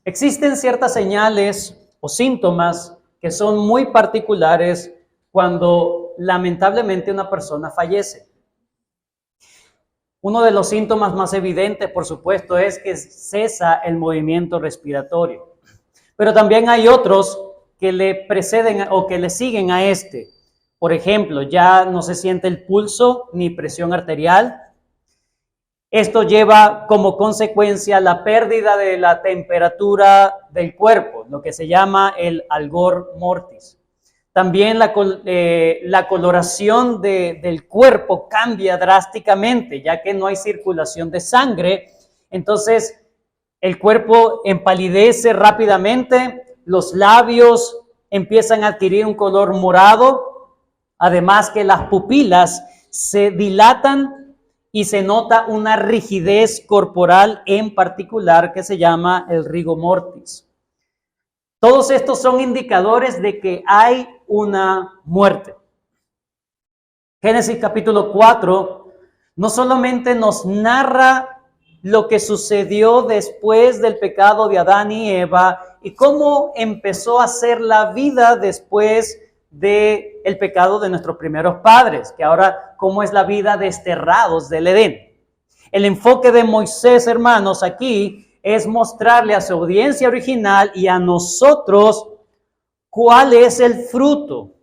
Existen ciertas señales o síntomas que son muy particulares cuando lamentablemente una persona fallece. Uno de los síntomas más evidentes, por supuesto, es que cesa el movimiento respiratorio. Pero también hay otros que le preceden o que le siguen a este. Por ejemplo, ya no se siente el pulso ni presión arterial. Esto lleva como consecuencia la pérdida de la temperatura del cuerpo, lo que se llama el algor mortis. También la coloración del cuerpo cambia drásticamente, ya que no hay circulación de sangre. Entonces, el cuerpo empalidece rápidamente, los labios empiezan a adquirir un color morado, además que las pupilas se dilatan y se nota una rigidez corporal en particular que se llama el rigor mortis. Todos estos son indicadores de que hay una muerte. Génesis capítulo 4 no solamente nos narra lo que sucedió después del pecado de Adán y Eva y cómo empezó a ser la vida después del pecado de nuestros primeros padres, que ahora cómo es la vida desterrados del Edén. El enfoque de Moisés, hermanos, aquí es mostrarle a su audiencia original y a nosotros cuál es el fruto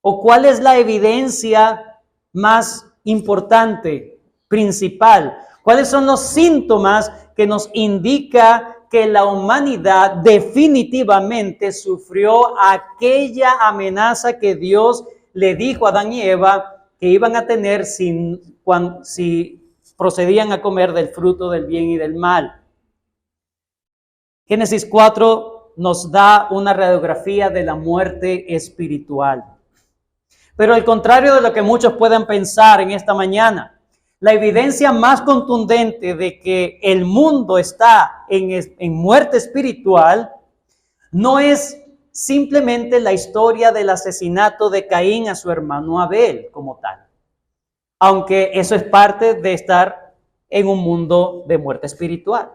o cuál es la evidencia más importante, principal. ¿Cuáles son los síntomas que nos indica que la humanidad definitivamente sufrió aquella amenaza que Dios le dijo a Adán y Eva que iban a tener si procedían a comer del fruto del bien y del mal? Génesis 4 nos da una radiografía de la muerte espiritual. Pero al contrario de lo que muchos puedan pensar en esta mañana, la evidencia más contundente de que el mundo está en muerte espiritual no es simplemente la historia del asesinato de Caín a su hermano Abel como tal, aunque eso es parte de estar en un mundo de muerte espiritual.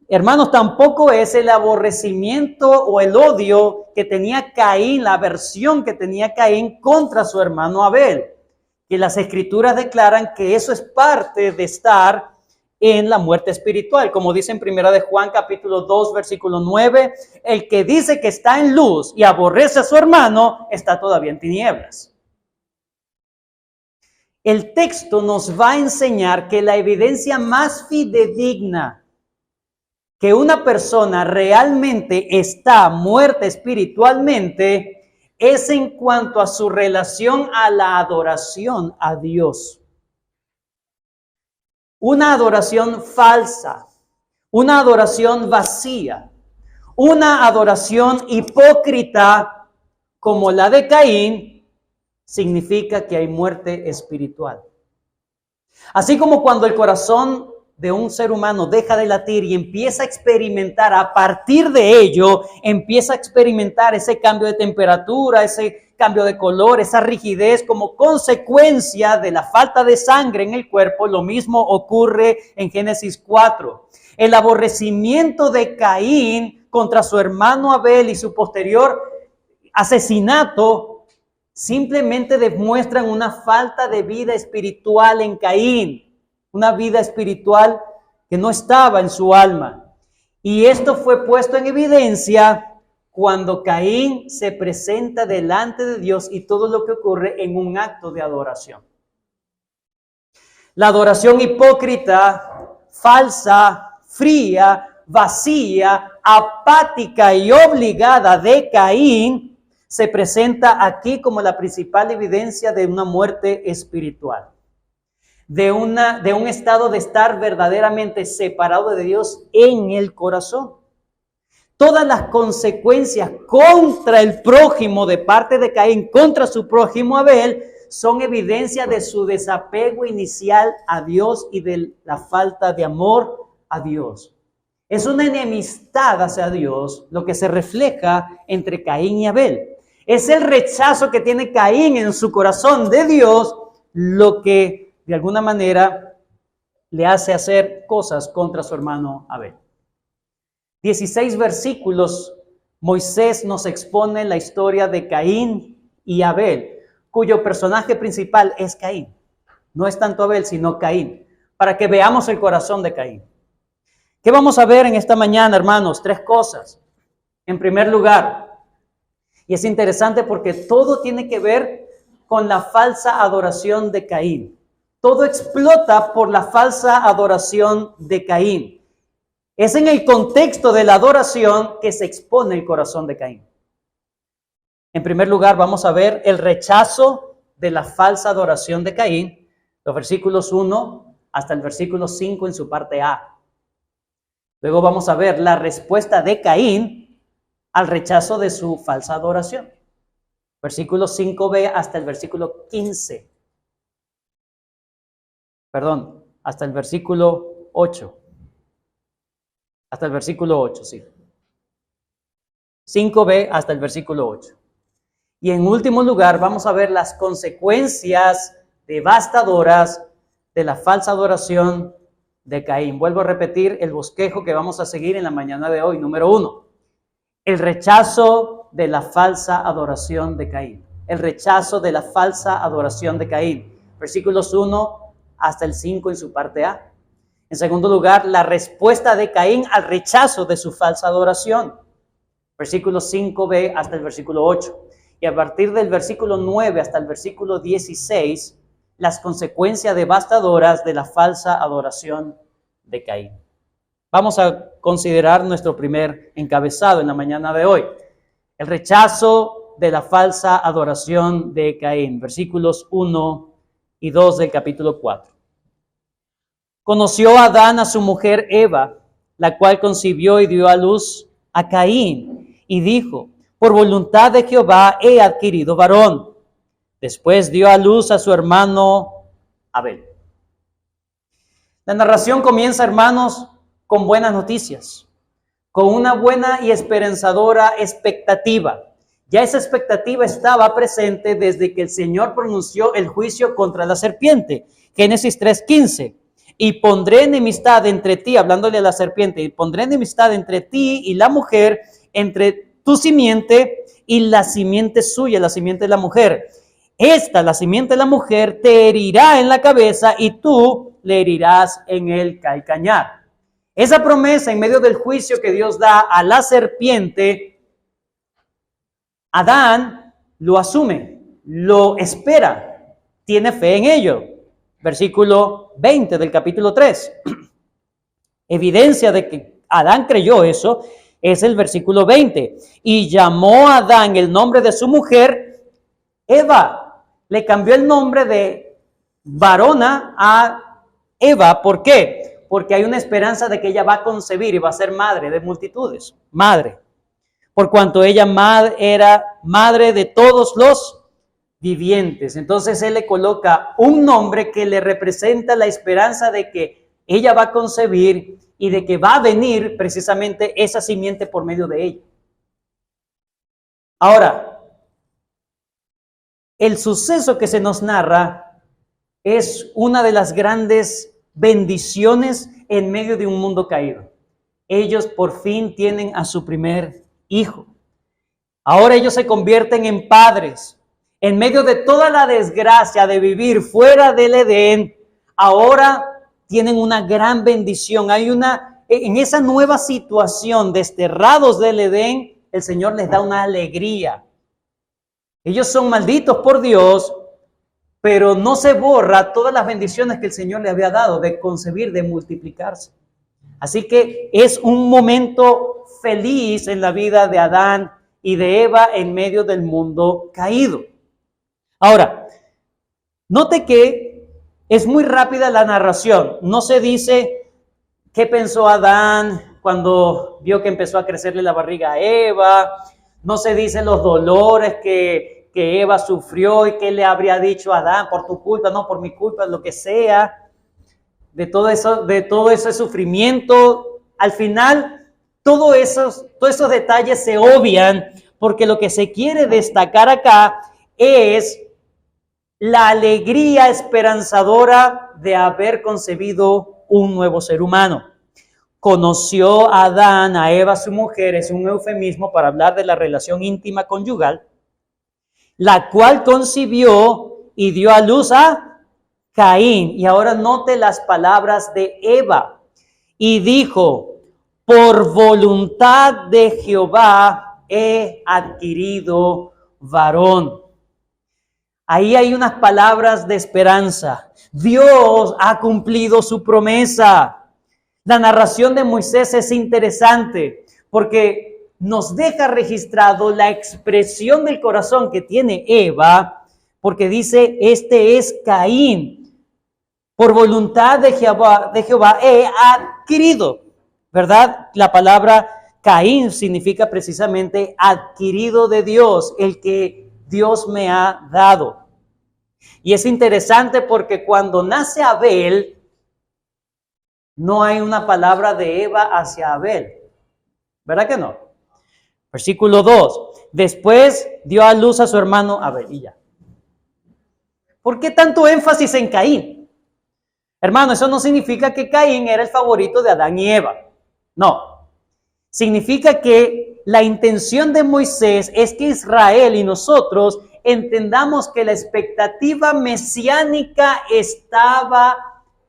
Hermanos, tampoco es el aborrecimiento o el odio que tenía Caín, la aversión que tenía Caín contra su hermano Abel, que las escrituras declaran que eso es parte de estar en la muerte espiritual. Como dice en 1 de Juan capítulo 2 versículo 9, el que dice que está en luz y aborrece a su hermano está todavía en tinieblas. El texto nos va a enseñar que la evidencia más fidedigna que una persona realmente está muerta espiritualmente es en cuanto a su relación a la adoración a Dios. Una adoración falsa, una adoración vacía, una adoración hipócrita como la de Caín, significa que hay muerte espiritual. Así como cuando el corazón de un ser humano deja de latir y empieza a experimentar, a partir de ello, empieza a experimentar ese cambio de temperatura, ese cambio de color, esa rigidez como consecuencia de la falta de sangre en el cuerpo. Lo mismo ocurre en Génesis 4. El aborrecimiento de Caín contra su hermano Abel y su posterior asesinato simplemente demuestran una falta de vida espiritual en Caín. Una vida espiritual que no estaba en su alma. Y esto fue puesto en evidencia cuando Caín se presenta delante de Dios y todo lo que ocurre en un acto de adoración. La adoración hipócrita, falsa, fría, vacía, apática y obligada de Caín se presenta aquí como la principal evidencia de una muerte espiritual. De un estado de estar verdaderamente separado de Dios en el corazón. Todas las consecuencias contra el prójimo de parte de Caín, contra su prójimo Abel, son evidencia de su desapego inicial a Dios y de la falta de amor a Dios. Es una enemistad hacia Dios lo que se refleja entre Caín y Abel. Es el rechazo que tiene Caín en su corazón de Dios lo que de alguna manera le hace hacer cosas contra su hermano Abel. 16 versículos, Moisés nos expone la historia de Caín y Abel, cuyo personaje principal es Caín. No es tanto Abel, sino Caín, para que veamos el corazón de Caín. ¿Qué vamos a ver en esta mañana, hermanos? 3 cosas. En primer lugar, y es interesante porque todo tiene que ver con la falsa adoración de Caín. Todo explota por la falsa adoración de Caín. Es en el contexto de la adoración que se expone el corazón de Caín. En primer lugar, vamos a ver el rechazo de la falsa adoración de Caín, los versículos 1 hasta el versículo 5 en su parte A. Luego vamos a ver la respuesta de Caín al rechazo de su falsa adoración. Versículo 5b hasta el versículo 15. Perdón, hasta el versículo 8. Hasta el versículo 8, sí. 5b hasta el versículo 8. Y en último lugar vamos a ver las consecuencias devastadoras de la falsa adoración de Caín. Vuelvo a repetir el bosquejo que vamos a seguir en la mañana de hoy. Número 1, el rechazo de la falsa adoración de Caín. El rechazo de la falsa adoración de Caín. Versículos 1 hasta el 5 en su parte A. En segundo lugar, la respuesta de Caín al rechazo de su falsa adoración. Versículos 5b hasta el versículo 8. Y a partir del versículo 9 hasta el versículo 16, las consecuencias devastadoras de la falsa adoración de Caín. Vamos a considerar nuestro primer encabezado en la mañana de hoy. El rechazo de la falsa adoración de Caín. Versículos 1 y 2 del capítulo 4. Conoció Adán a su mujer Eva, la cual concibió y dio a luz a Caín, y dijo: por voluntad de Jehová he adquirido varón. Después dio a luz a su hermano Abel. La narración comienza, hermanos, con buenas noticias, con una buena y esperanzadora expectativa. Ya esa expectativa estaba presente desde que el Señor pronunció el juicio contra la serpiente. Génesis 3:15. Y pondré enemistad entre ti, hablándole a la serpiente, y pondré enemistad entre ti y la mujer, entre tu simiente y la simiente suya, la simiente de la mujer. Esta, la simiente de la mujer, te herirá en la cabeza y tú le herirás en el calcañar. Esa promesa en medio del juicio que Dios da a la serpiente, Adán lo asume, lo espera, tiene fe en ello. Versículo 20 del capítulo 3. Evidencia de que Adán creyó eso es el versículo 20. Y llamó a Adán el nombre de su mujer Eva. Le cambió el nombre de varona a Eva. ¿Por qué? Porque hay una esperanza de que ella va a concebir y va a ser madre de multitudes. Madre. Por cuanto ella era madre de todos los vivientes. Entonces él le coloca un nombre que le representa la esperanza de que ella va a concebir y de que va a venir precisamente esa simiente por medio de ella. Ahora, el suceso que se nos narra es una de las grandes bendiciones en medio de un mundo caído. Ellos por fin tienen a su primer hijo. Ahora ellos se convierten en padres. En medio de toda la desgracia de vivir fuera del Edén, ahora tienen una gran bendición. En esa nueva situación, desterrados del Edén, el Señor les da una alegría. Ellos son malditos por Dios, pero no se borra todas las bendiciones que el Señor le había dado de concebir, de multiplicarse. Así que es un momento feliz en la vida de Adán y de Eva en medio del mundo caído. Ahora, note que es muy rápida la narración. No se dice qué pensó Adán cuando vio que empezó a crecerle la barriga a Eva. No se dice los dolores que Eva sufrió y qué le habría dicho a Adán: por tu culpa, no por mi culpa, lo que sea. De todo ese sufrimiento. Al final, todos esos detalles se obvian, porque lo que se quiere destacar acá es la alegría esperanzadora de haber concebido un nuevo ser humano. conoció a Adán, a Eva su mujer, es un eufemismo para hablar de la relación íntima conyugal, la cual concibió y dio a luz a Caín. Y ahora note las palabras de Eva. Y dijo, por voluntad de Jehová he adquirido varón. Ahí hay unas palabras de esperanza. Dios ha cumplido su promesa. La narración de Moisés es interesante porque nos deja registrado la expresión del corazón que tiene Eva, porque dice, este es Caín. Por voluntad de Jehová he adquirido, ¿verdad? La palabra Caín significa precisamente adquirido de Dios, el que Dios me ha dado. Y es interesante porque cuando nace Abel, no hay una palabra de Eva hacia Abel. ¿Verdad que no? Versículo 2. Después dio a luz a su hermano Abel. Y ya. ¿Por qué tanto énfasis en Caín? Hermano, eso no significa que Caín era el favorito de Adán y Eva. No. Significa que la intención de Moisés es que Israel y nosotros entendamos que la expectativa mesiánica estaba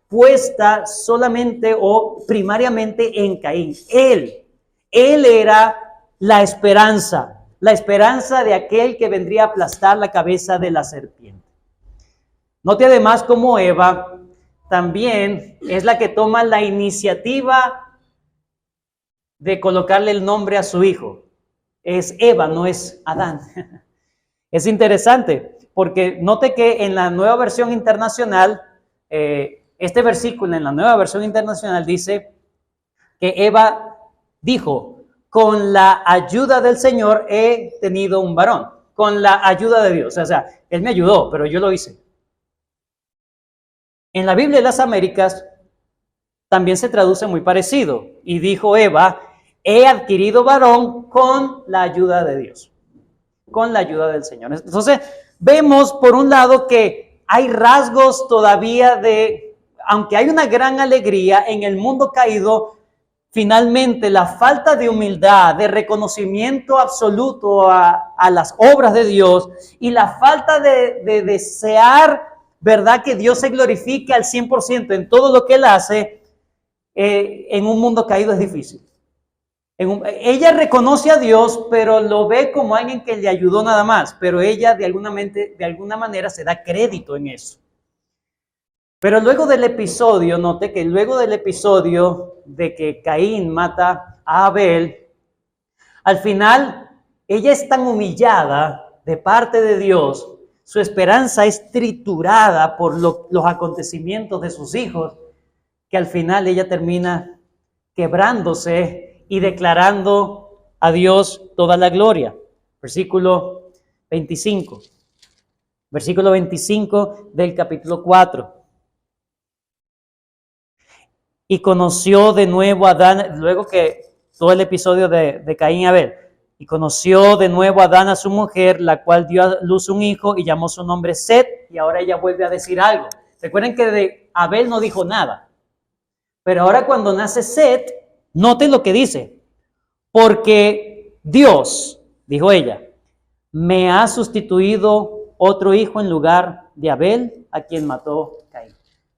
puesta solamente o primariamente en Caín. Él era la esperanza de aquel que vendría a aplastar la cabeza de la serpiente. Note además cómo Eva también es la que toma la iniciativa de colocarle el nombre a su hijo. Es Eva, no es Adán. Es interesante porque note que en la Nueva Versión Internacional, este versículo en la Nueva Versión Internacional dice que Eva dijo, con la ayuda del Señor he tenido un varón, con la ayuda de Dios. O sea, Él me ayudó, pero yo lo hice. En la Biblia de las Américas también se traduce muy parecido. Y dijo Eva, he adquirido varón con la ayuda de Dios, con la ayuda del Señor. Entonces, vemos por un lado que hay rasgos todavía de, aunque hay una gran alegría en el mundo caído, finalmente la falta de humildad, de reconocimiento absoluto a las obras de Dios y la falta de desear, ¿verdad?, que Dios se glorifique al 100% en todo lo que Él hace, en un mundo caído es difícil. Ella reconoce a Dios, pero lo ve como alguien que le ayudó nada más, pero ella de alguna manera se da crédito en eso. Pero luego del episodio, note que luego del episodio de que Caín mata a Abel, al final ella es tan humillada de parte de Dios, su esperanza es triturada por los acontecimientos de sus hijos, que al final ella termina quebrándose y declarando a Dios toda la gloria. Versículo 25. Versículo 25 del capítulo 4. Y conoció de nuevo a Adán, luego que todo el episodio de Caín y Abel, y conoció de nuevo a Adán a su mujer, la cual dio a luz un hijo y llamó su nombre Set, y ahora ella vuelve a decir algo. Recuerden que de Abel no dijo nada, pero ahora cuando nace Set, noten lo que dice, porque Dios, dijo ella, me ha sustituido otro hijo en lugar de Abel, a quien mató Caín.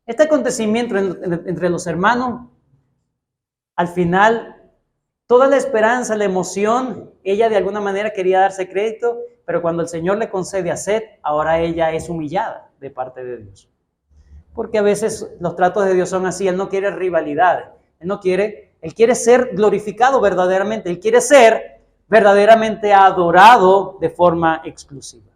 Este acontecimiento entre los hermanos, al final, toda la esperanza, la emoción, ella de alguna manera quería darse crédito, pero cuando el Señor le concede a Set, ahora ella es humillada de parte de Dios. Porque a veces los tratos de Dios son así, Él no quiere rivalidad, Él quiere ser glorificado verdaderamente, Él quiere ser verdaderamente adorado de forma exclusiva.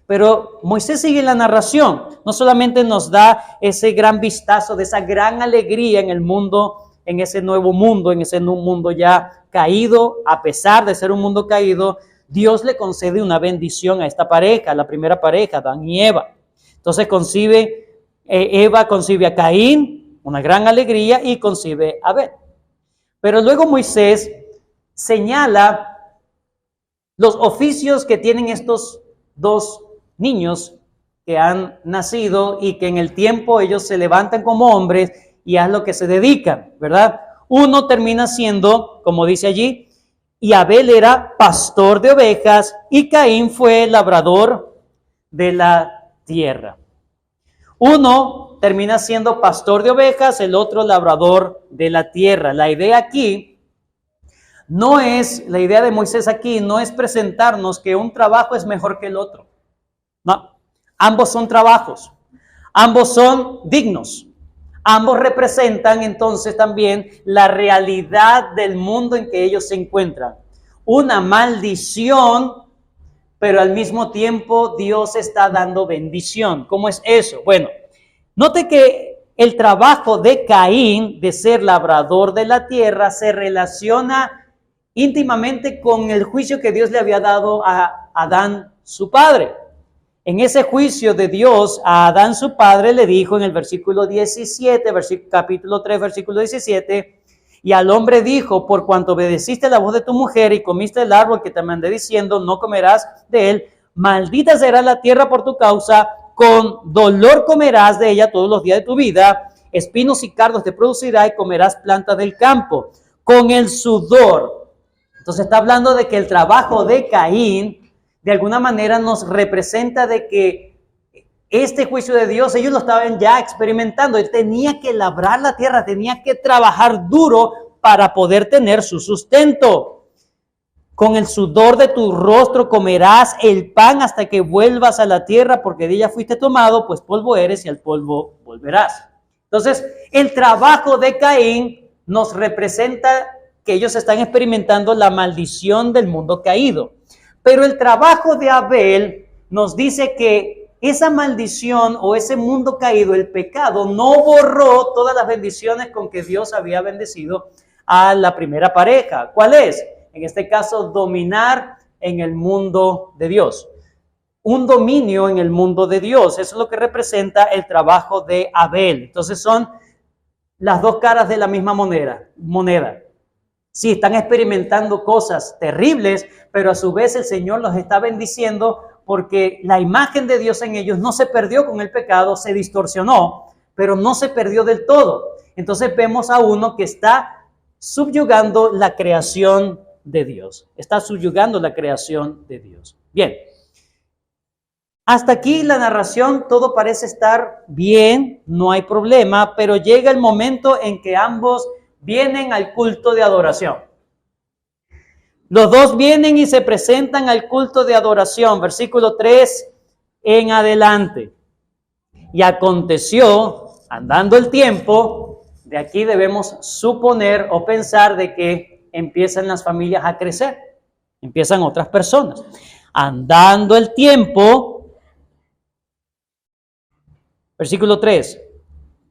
Pero Moisés sigue en la narración, no solamente nos da ese gran vistazo de esa gran alegría en el mundo, en ese nuevo mundo, en ese mundo ya caído, a pesar de ser un mundo caído, Dios le concede una bendición a esta pareja, la primera pareja, Adán y Eva. Entonces Eva concibe a Caín, una gran alegría, y concibe a Abel. Pero luego Moisés señala los oficios que tienen estos dos niños que han nacido y que en el tiempo ellos se levantan como hombres y a lo que se dedican, ¿verdad? Uno termina siendo, como dice allí, y Abel era pastor de ovejas y Caín fue labrador de la tierra. Uno termina siendo pastor de ovejas, el otro labrador de la tierra. La idea aquí la idea de Moisés aquí no es presentarnos que un trabajo es mejor que el otro. No, ambos son trabajos, ambos son dignos, ambos representan entonces también la realidad del mundo en que ellos se encuentran. Una maldición, pero al mismo tiempo Dios está dando bendición. ¿Cómo es eso? Bueno, note que el trabajo de Caín de ser labrador de la tierra se relaciona íntimamente con el juicio que Dios le había dado a Adán, su padre. En ese juicio de Dios a Adán, su padre, le dijo en el versículo 17, capítulo 3, versículo 17, y al hombre dijo, por cuanto obedeciste la voz de tu mujer y comiste el árbol que te mandé diciendo, no comerás de él, maldita será la tierra por tu causa, con dolor comerás de ella todos los días de tu vida, espinos y cardos te producirá y comerás plantas del campo, con el sudor. Entonces está hablando de que el trabajo de Caín, de alguna manera nos representa de que este juicio de Dios, ellos lo estaban ya experimentando. Él tenía que labrar la tierra, tenía que trabajar duro para poder tener su sustento. Con el sudor de tu rostro comerás el pan hasta que vuelvas a la tierra, porque de ella fuiste tomado, pues polvo eres y al polvo volverás. Entonces, el trabajo de Caín nos representa que ellos están experimentando la maldición del mundo caído. Pero el trabajo de Abel nos dice que esa maldición o ese mundo caído, el pecado, no borró todas las bendiciones con que Dios había bendecido a la primera pareja. ¿Cuál es? En este caso, dominar en el mundo de Dios. Un dominio en el mundo de Dios. Eso es lo que representa el trabajo de Abel. Entonces son las dos caras de la misma moneda. Sí, están experimentando cosas terribles, pero a su vez el Señor los está bendiciendo porque la imagen de Dios en ellos no se perdió con el pecado, se distorsionó, pero no se perdió del todo. Entonces vemos a uno que está subyugando la creación de Dios. Está subyugando la creación de Dios. Bien. Hasta aquí la narración, todo parece estar bien, no hay problema, pero llega el momento en que ambos vienen al culto de adoración. Los dos vienen y se presentan al culto de adoración, versículo 3 en adelante. Y aconteció, andando el tiempo, de aquí debemos suponer o pensar de que empiezan las familias a crecer, empiezan otras personas. Andando el tiempo, versículo 3,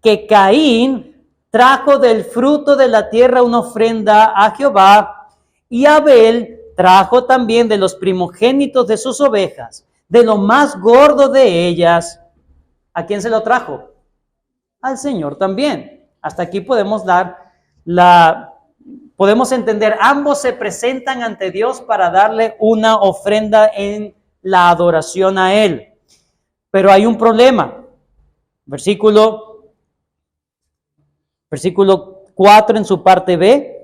que Caín trajo del fruto de la tierra una ofrenda a Jehová, y Abel trajo también de los primogénitos de sus ovejas, de lo más gordo de ellas. ¿A quién se lo trajo? Al Señor también. Hasta aquí podemos entender, ambos se presentan ante Dios para darle una ofrenda en la adoración a Él. Pero hay un problema. Versículo 4 en su parte B.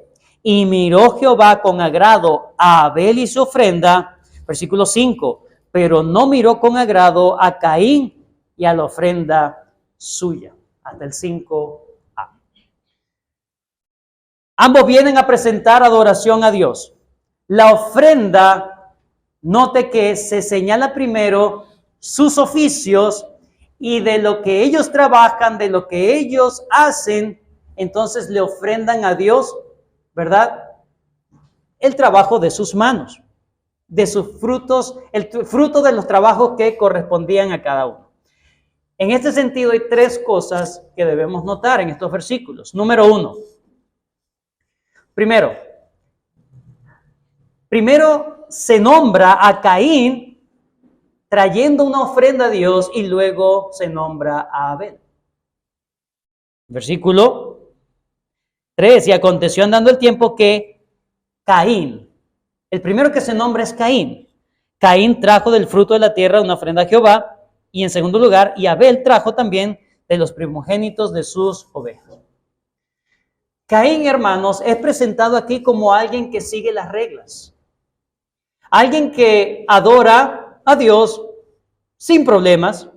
Y miró Jehová con agrado a Abel y su ofrenda. Versículo 5. Pero no miró con agrado a Caín y a la ofrenda suya. Hasta el 5a. Ambos vienen a presentar adoración a Dios. La ofrenda, note que se señala primero sus oficios y de lo que ellos trabajan, de lo que ellos hacen, entonces le ofrendan a Dios, ¿verdad? El trabajo de sus manos, de sus frutos, el fruto de los trabajos que correspondían a cada uno. En este sentido hay tres cosas que debemos notar en estos versículos. Número 1. Primero se nombra a Caín trayendo una ofrenda a Dios y luego se nombra a Abel. Versículo 3. Y aconteció andando el tiempo que Caín, el primero que se nombra es Caín. Caín trajo del fruto de la tierra una ofrenda a Jehová. Y en segundo lugar, y Abel trajo también de los primogénitos de sus ovejas. Caín, hermanos, es presentado aquí como alguien que sigue las reglas. Alguien que adora a Dios sin problemas.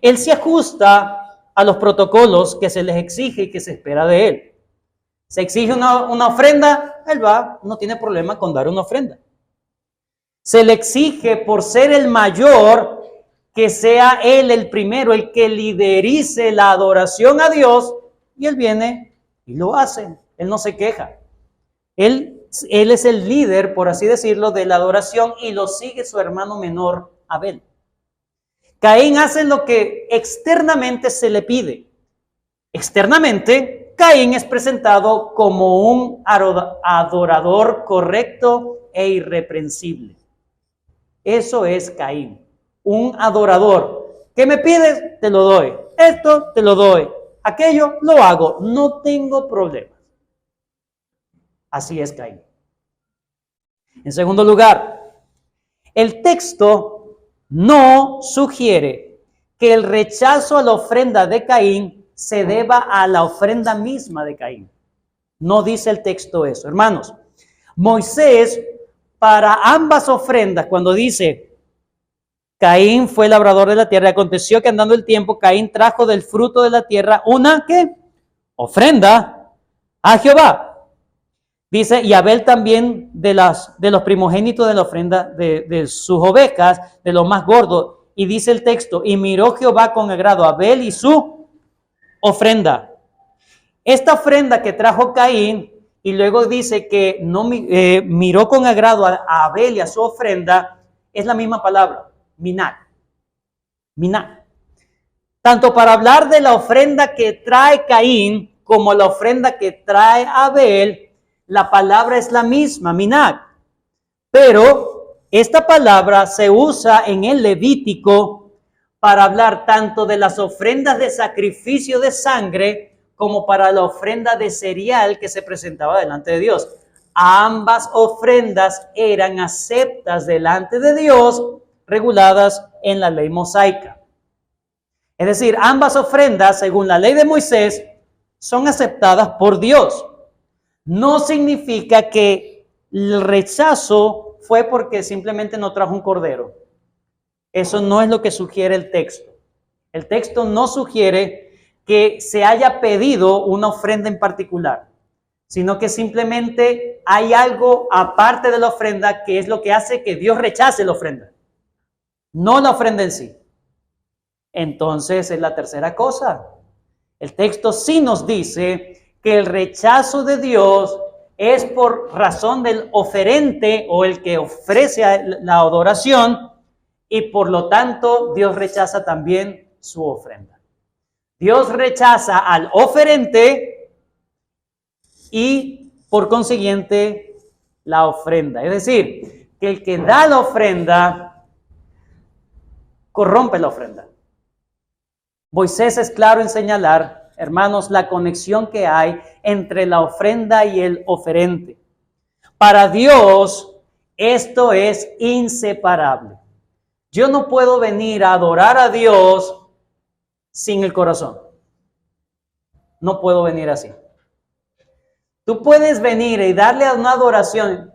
Él se ajusta a los protocolos que se les exige y que se espera de él. Se exige una ofrenda, él va, no tiene problema con dar una ofrenda. Se le exige, por ser el mayor, que sea él el primero, el que liderice la adoración a Dios, y él viene y lo hace. Él no se queja. Él es el líder, por así decirlo, de la adoración, y lo sigue su hermano menor, Abel. Caín hace lo que externamente se le pide. Externamente, Caín es presentado como un adorador correcto e irreprensible. Eso es Caín, un adorador. ¿Qué me pides? Te lo doy. Esto te lo doy. Aquello lo hago. No tengo problemas. Así es Caín. En segundo lugar, el texto no sugiere que el rechazo a la ofrenda de Caín se deba a la ofrenda misma de Caín. No dice el texto eso. Hermanos, Moisés, para ambas ofrendas, cuando dice Caín fue labrador de la tierra, aconteció que andando el tiempo, Caín trajo del fruto de la tierra una, ¿qué? Ofrenda a Jehová. Dice, y Abel también de los primogénitos de la ofrenda de sus ovejas, de los más gordos. Y dice el texto, y miró Jehová con agrado a Abel y su ofrenda. Esta ofrenda que trajo Caín, y luego dice que no miró con agrado a Abel y a su ofrenda, es la misma palabra, minat. Minat. Tanto para hablar de la ofrenda que trae Caín, como la ofrenda que trae Abel, la palabra es la misma, minat. Pero esta palabra se usa en el Levítico para hablar tanto de las ofrendas de sacrificio de sangre como para la ofrenda de cereal que se presentaba delante de Dios. Ambas ofrendas eran aceptas delante de Dios, reguladas en la ley mosaica. Es decir, ambas ofrendas, según la ley de Moisés, son aceptadas por Dios. No significa que el rechazo fue porque simplemente no trajo un cordero. Eso no es lo que sugiere el texto. El texto no sugiere que se haya pedido una ofrenda en particular, sino que simplemente hay algo aparte de la ofrenda que es lo que hace que Dios rechace la ofrenda, no la ofrenda en sí. Entonces es la tercera cosa. El texto sí nos dice que el rechazo de Dios es por razón del oferente o el que ofrece la adoración, y por lo tanto Dios rechaza también su ofrenda. Dios rechaza al oferente y por consiguiente la ofrenda. Es decir, que el que da la ofrenda corrompe la ofrenda. Moisés es claro en señalar, hermanos, la conexión que hay entre la ofrenda y el oferente. Para Dios, esto es inseparable. Yo no puedo venir a adorar a Dios sin el corazón. No puedo venir así. Tú puedes venir y darle a una adoración.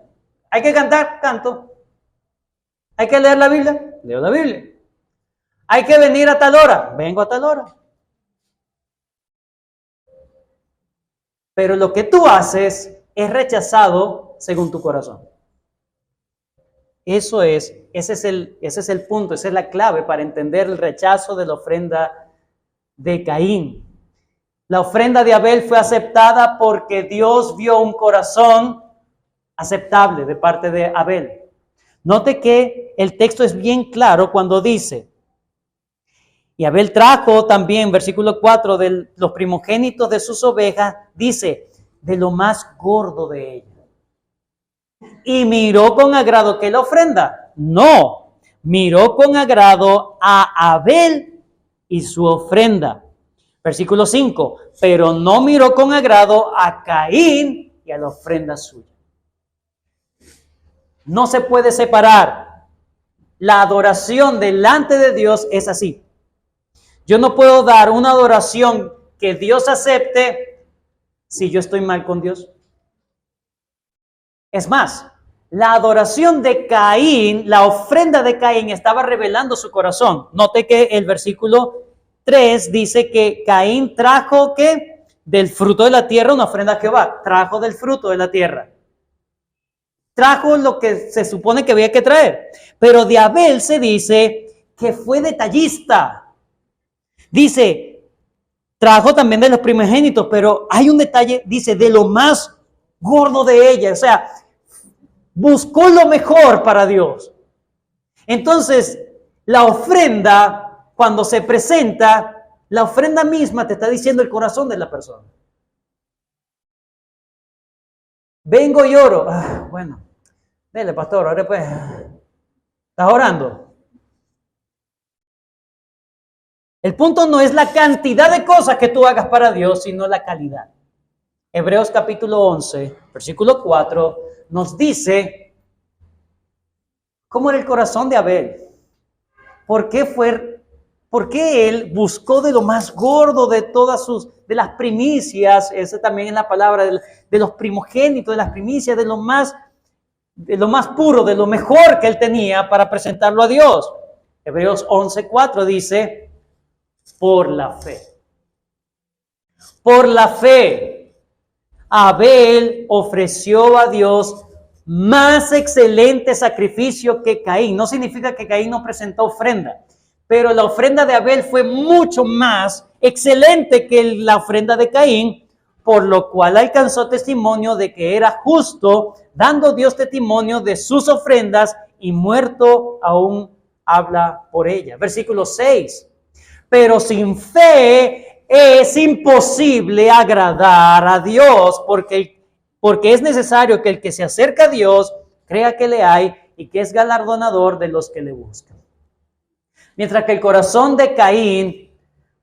Hay que cantar, canto. Hay que leer la Biblia, leo la Biblia. Hay que venir a tal hora, vengo a tal hora. Pero lo que tú haces es rechazado según tu corazón. Ese es el punto, esa es la clave para entender el rechazo de la ofrenda de Caín. La ofrenda de Abel fue aceptada porque Dios vio un corazón aceptable de parte de Abel. Note que el texto es bien claro cuando dice, y Abel trajo también, versículo 4, de los primogénitos de sus ovejas, dice, de lo más gordo de ellas. Y miró con agrado, ¿qué la ofrenda? No, miró con agrado a Abel y su ofrenda. Versículo 5, pero no miró con agrado a Caín y a la ofrenda suya. No se puede separar. La adoración delante de Dios es así. Yo no puedo dar una adoración que Dios acepte si yo estoy mal con Dios? Es más, la adoración de Caín, la ofrenda de Caín estaba revelando su corazón. Note que el versículo 3 dice que Caín trajo ¿qué? Del fruto de la tierra una ofrenda a Jehová. Trajo del fruto de la tierra. Trajo lo que se supone que había que traer. Pero de Abel se dice que fue detallista. Dice, trajo también de los primogénitos, pero hay un detalle, dice, de lo más gordo de ella. O sea, buscó lo mejor para Dios. Entonces, la ofrenda, cuando se presenta, la ofrenda misma te está diciendo el corazón de la persona. Vengo y oro. Bueno, dele, pastor, ahora pues, ¿estás orando? El punto no es la cantidad de cosas que tú hagas para Dios, sino la calidad. Hebreos capítulo 11, versículo 4, nos dice cómo era el corazón de Abel. ¿Por qué él buscó de lo más gordo de de las primicias? Esa también es la palabra de los primogénitos, de las primicias, de lo más puro, de lo mejor que él tenía para presentarlo a Dios. Hebreos 11:4 dice, por la fe. Por la fe, Abel ofreció a Dios más excelente sacrificio que Caín. No significa que Caín no presentó ofrenda, pero la ofrenda de Abel fue mucho más excelente que la ofrenda de Caín, por lo cual alcanzó testimonio de que era justo, dando Dios testimonio de sus ofrendas, y muerto aún habla por ella. Versículo 6. Pero sin fe es imposible agradar a Dios, porque es necesario que el que se acerca a Dios crea que le hay y que es galardonador de los que le buscan. Mientras que el corazón de Caín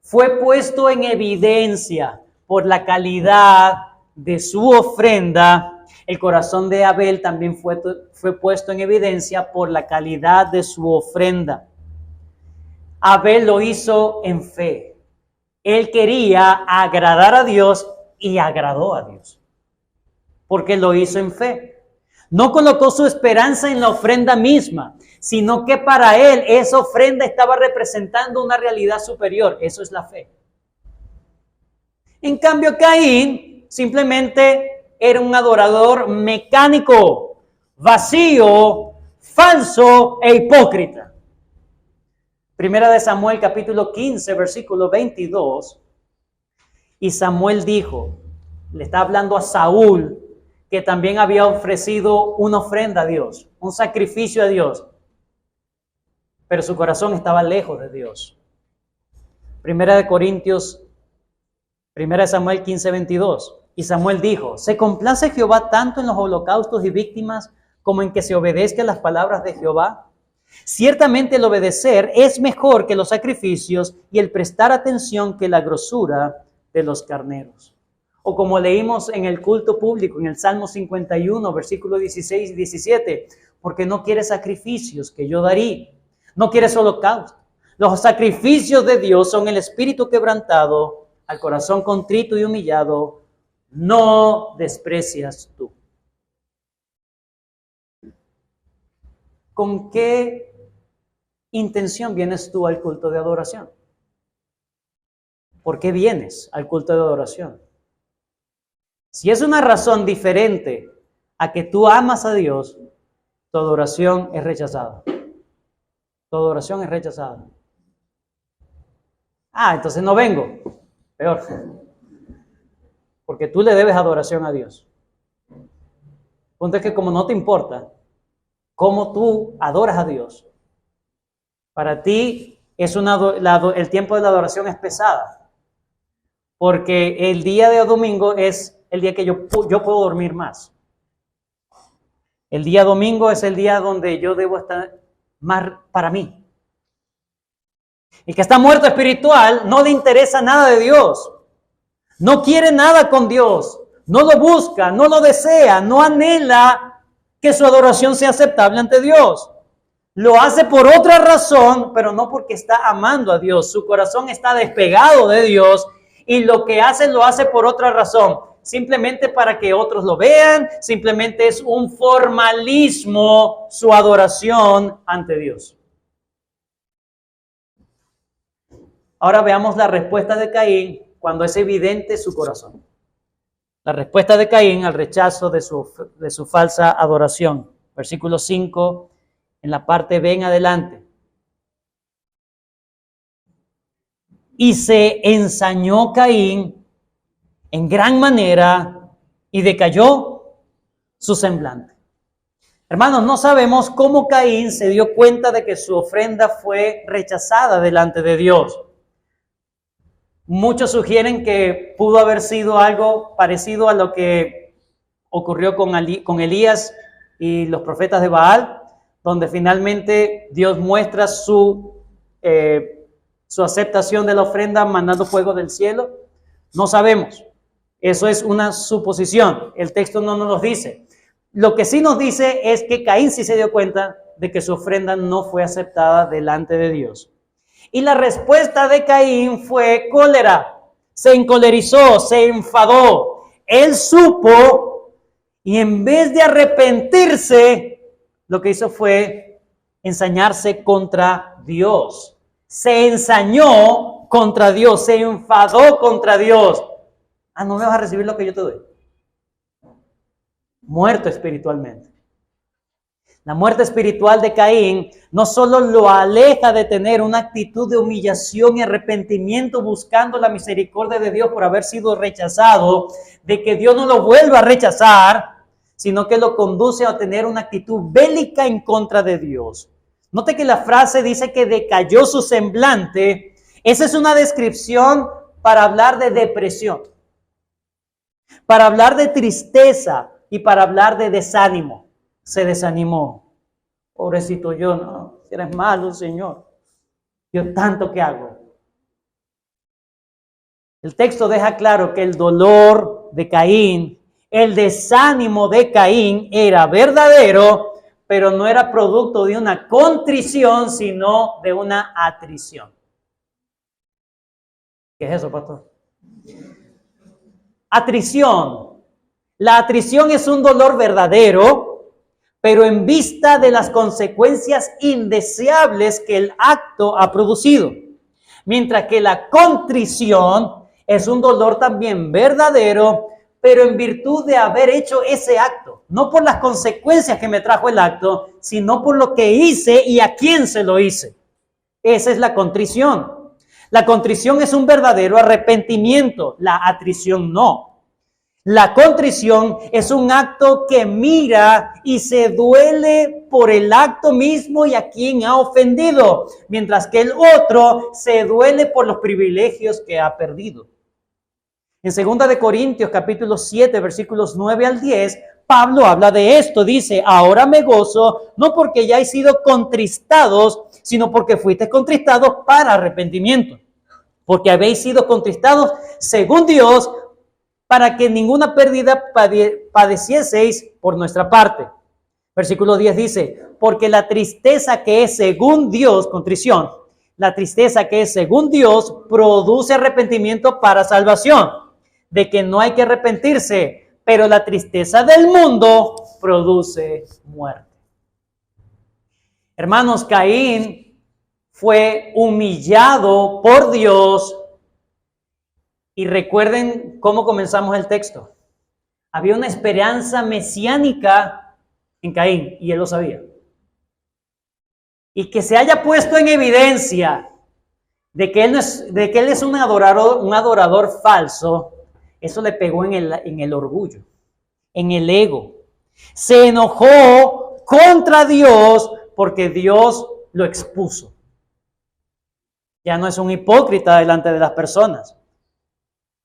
fue puesto en evidencia por la calidad de su ofrenda, el corazón de Abel también fue puesto en evidencia por la calidad de su ofrenda. Abel lo hizo en fe. Él quería agradar a Dios y agradó a Dios, porque lo hizo en fe. No colocó su esperanza en la ofrenda misma, sino que para él esa ofrenda estaba representando una realidad superior. Eso es la fe. En cambio, Caín simplemente era un adorador mecánico, vacío, falso e hipócrita. Primera de Samuel, capítulo 15, versículo 22. Y Samuel dijo, le está hablando a Saúl, que también había ofrecido una ofrenda a Dios, un sacrificio a Dios, pero su corazón estaba lejos de Dios. Primera de Samuel 15, 22. Y Samuel dijo, ¿se complace Jehová tanto en los holocaustos y víctimas como en que se obedezca las palabras de Jehová? Ciertamente el obedecer es mejor que los sacrificios y el prestar atención que la grosura de los carneros. O como leímos en el culto público, en el Salmo 51, versículos 16 y 17, porque no quieres sacrificios que yo daría, no quieres holocausto. Los sacrificios de Dios son el espíritu quebrantado, al corazón contrito y humillado, no desprecias tú. ¿Con qué intención vienes tú al culto de adoración? ¿Por qué vienes al culto de adoración? Si es una razón diferente a que tú amas a Dios, tu adoración es rechazada. Tu adoración es rechazada. Entonces no vengo. Peor. Porque tú le debes adoración a Dios. El punto es que como no te importa cómo tú adoras a Dios, para ti es el tiempo de la adoración es pesada. Porque el día de domingo es el día que yo puedo dormir más. El día domingo es el día donde yo debo estar más para mí. El que está muerto espiritual no le interesa nada de Dios. No quiere nada con Dios. No lo busca, no lo desea, no anhela que su adoración sea aceptable ante Dios. Lo hace por otra razón, pero no porque está amando a Dios. Su corazón está despegado de Dios y lo que hace lo hace por otra razón. simplemente para que otros lo vean, simplemente es un formalismo su adoración ante Dios. Ahora veamos la respuesta de Caín cuando es evidente su corazón. La respuesta de Caín al rechazo de su falsa adoración. Versículo 5, en la parte B en adelante. Y se ensañó Caín en gran manera y decayó su semblante. Hermanos, no sabemos cómo Caín se dio cuenta de que su ofrenda fue rechazada delante de Dios. Muchos sugieren que pudo haber sido algo parecido a lo que ocurrió con Elías y los profetas de Baal, donde finalmente Dios muestra su aceptación de la ofrenda mandando fuego del cielo. No sabemos. Eso es una suposición. El texto no nos lo dice. Lo que sí nos dice es que Caín sí se dio cuenta de que su ofrenda no fue aceptada delante de Dios. Y la respuesta de Caín fue cólera. Se encolerizó, se enfadó. Él supo y en vez de arrepentirse, lo que hizo fue ensañarse contra Dios. Se ensañó contra Dios, se enfadó contra Dios. ¿No me vas a recibir lo que yo te doy? Muerto espiritualmente. La muerte espiritual de Caín no solo lo aleja de tener una actitud de humillación y arrepentimiento buscando la misericordia de Dios por haber sido rechazado, de que Dios no lo vuelva a rechazar, sino que lo conduce a tener una actitud bélica en contra de Dios. Note que la frase dice que decayó su semblante. Esa es una descripción para hablar de depresión, para hablar de tristeza y para hablar de desánimo. Se desanimó. Pobrecito yo, no, si eres malo, Señor. Yo tanto que hago. El texto deja claro que el dolor de Caín, el desánimo de Caín era verdadero, pero no era producto de una contrición, sino de una atrición. ¿Qué es eso, pastor? Atrición. La atrición es un dolor verdadero, pero en vista de las consecuencias indeseables que el acto ha producido. Mientras que la contrición es un dolor también verdadero, pero en virtud de haber hecho ese acto. No por las consecuencias que me trajo el acto, sino por lo que hice y a quién se lo hice. Esa es la contrición. La contrición es un verdadero arrepentimiento, la atrición no. La contrición es un acto que mira y se duele por el acto mismo y a quien ha ofendido, mientras que el otro se duele por los privilegios que ha perdido. En 2 de Corintios capítulo 7 versículos 9 al 10, Pablo habla de esto, dice: ahora me gozo, no porque hayáis sido contristados, sino porque fuisteis contristados para arrepentimiento, porque habéis sido contristados según Dios, para que ninguna pérdida padecieseis por nuestra parte. Versículo 10 dice: porque la tristeza que es según Dios, contrición, la tristeza que es según Dios produce arrepentimiento para salvación, de que no hay que arrepentirse, pero la tristeza del mundo produce muerte. Hermanos, Caín fue humillado por Dios. Y recuerden cómo comenzamos el texto. Había una esperanza mesiánica en Caín, y él lo sabía. Y que se haya puesto en evidencia de que él es un adorador falso, eso le pegó en el orgullo, en el ego. Se enojó contra Dios porque Dios lo expuso. Ya no es un hipócrita delante de las personas.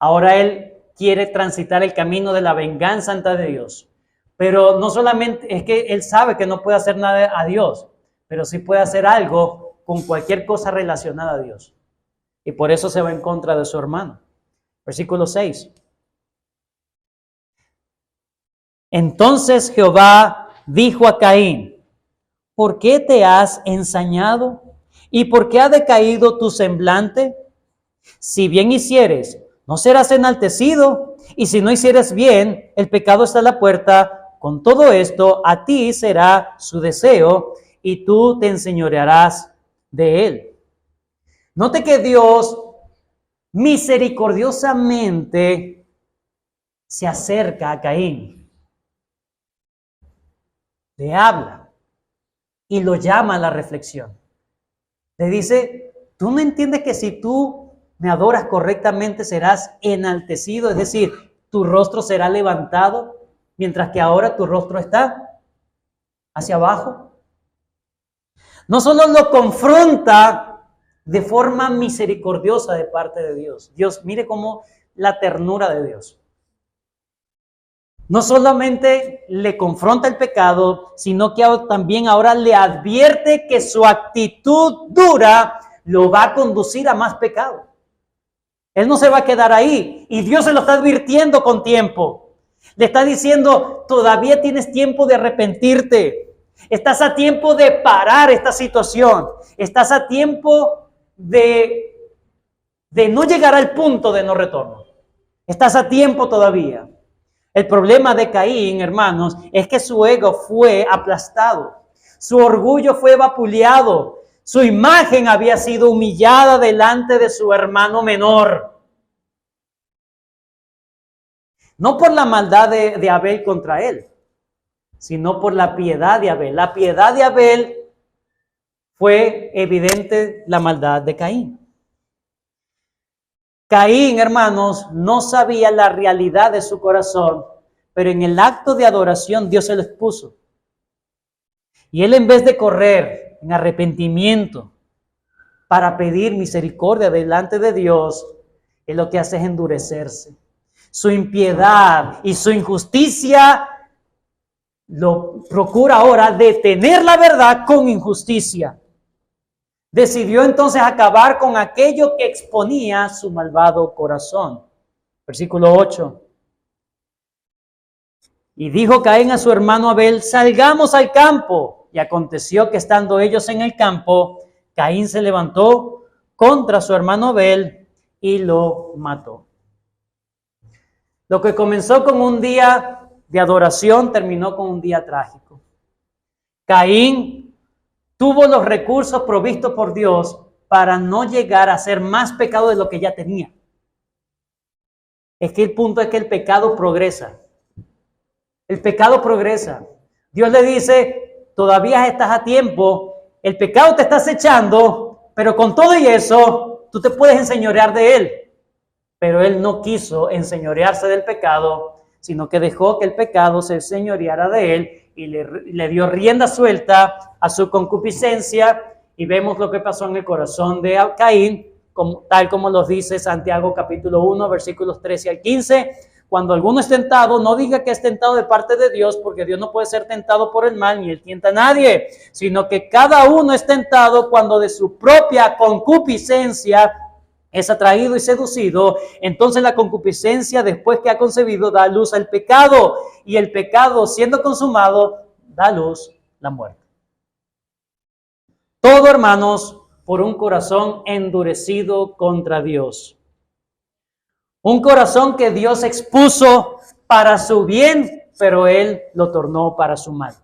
Ahora él quiere transitar el camino de la venganza ante Dios. Pero no solamente es que él sabe que no puede hacer nada a Dios, pero sí puede hacer algo con cualquier cosa relacionada a Dios. Y por eso se va en contra de su hermano. Versículo 6. Entonces Jehová dijo a Caín: ¿por qué te has ensañado? ¿Y por qué ha decaído tu semblante? Si bien hicieres, no serás enaltecido, y si no hicieres bien, el pecado está a la puerta. Con todo esto, a ti será su deseo y tú te enseñorearás de él. Note que Dios misericordiosamente se acerca a Caín, le habla y lo llama a la reflexión. Le dice, ¿tú no entiendes que si tú me adoras correctamente serás enaltecido? Es decir, tu rostro será levantado, mientras que ahora tu rostro está hacia abajo. No solo lo confronta de forma misericordiosa de parte de Dios. Dios, mire cómo la ternura de Dios. No solamente le confronta el pecado, sino que también ahora le advierte que su actitud dura lo va a conducir a más pecado. Él no se va a quedar ahí y Dios se lo está advirtiendo con tiempo. Le está diciendo, todavía tienes tiempo de arrepentirte. Estás a tiempo de parar esta situación. Estás a tiempo de no llegar al punto de no retorno. Estás a tiempo todavía. El problema de Caín, hermanos, es que su ego fue aplastado. Su orgullo fue vapuleado. Su imagen había sido humillada delante de su hermano menor. No por la maldad de Abel contra él, sino por la piedad de Abel. La piedad de Abel fue evidente la maldad de Caín. Caín, hermanos, no sabía la realidad de su corazón, pero en el acto de adoración Dios se lo expuso. Y él, en vez de correr en arrepentimiento para pedir misericordia delante de Dios, él lo que hace es endurecerse. Su impiedad y su injusticia lo procura ahora detener la verdad con injusticia. Decidió entonces acabar con aquello que exponía su malvado corazón. Versículo 8. Y dijo Caín a su hermano Abel, salgamos al campo. Y aconteció que estando ellos en el campo, Caín se levantó contra su hermano Abel y lo mató. Lo que comenzó con un día de adoración terminó con un día trágico. Caín tuvo los recursos provistos por Dios para no llegar a hacer más pecado de lo que ya tenía. Es que el punto es que el pecado progresa. El pecado progresa. Dios le dice, todavía estás a tiempo, el pecado te está acechando, pero con todo y eso, tú te puedes enseñorear de él. Pero él no quiso enseñorearse del pecado, sino que dejó que el pecado se enseñoreara de él y le dio rienda suelta a su concupiscencia, y vemos lo que pasó en el corazón de Caín, tal como nos dice Santiago capítulo 1, versículos 13 al 15. Cuando alguno es tentado, no diga que es tentado de parte de Dios, porque Dios no puede ser tentado por el mal, ni él tienta a nadie, sino que cada uno es tentado cuando de su propia concupiscencia es atraído y seducido. Entonces la concupiscencia, después que ha concebido, da luz al pecado, y el pecado, siendo consumado, da luz la muerte. Todo, hermanos, por un corazón endurecido contra Dios. Un corazón que Dios expuso para su bien, pero él lo tornó para su mal.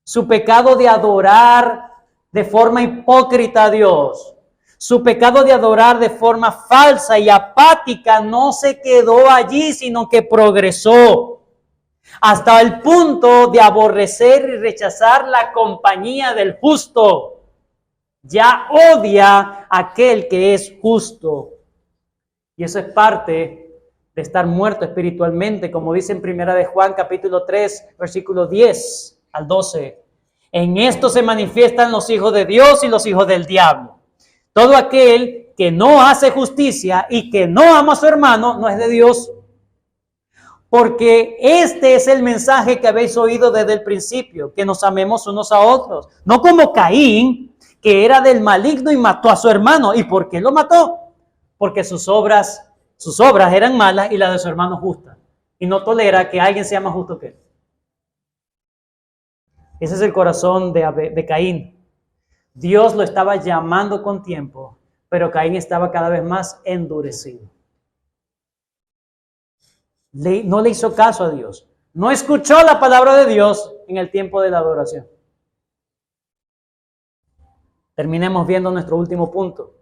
Su pecado de adorar de forma hipócrita a Dios, su pecado de adorar de forma falsa y apática no se quedó allí, sino que progresó hasta el punto de aborrecer y rechazar la compañía del justo. Ya odia a aquel que es justo. Y eso es parte de estar muerto espiritualmente, como dice en Primera de Juan capítulo 3, versículos 10 al 12. En esto se manifiestan los hijos de Dios y los hijos del diablo. Todo aquel que no hace justicia y que no ama a su hermano no es de Dios. Porque este es el mensaje que habéis oído desde el principio, que nos amemos unos a otros. No como Caín, que era del maligno y mató a su hermano. ¿Y por qué lo mató? Porque sus obras eran malas y las de su hermano justas. Y no tolera que alguien sea más justo que él. Ese es el corazón de Caín. Dios lo estaba llamando con tiempo, pero Caín estaba cada vez más endurecido. no le hizo caso a Dios. No escuchó la palabra de Dios en el tiempo de la adoración. Terminemos viendo nuestro último punto.